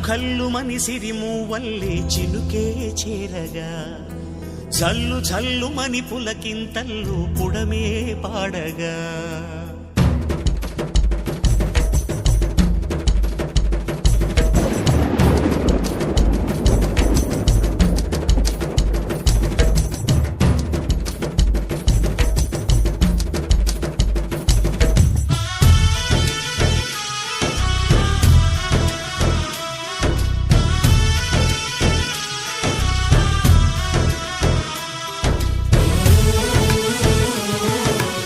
కల్లు మని సిరిమూవల్లే చినుకే చేరగా జల్లు జల్లు మని పులకింతల్లు పుడమే పాడగా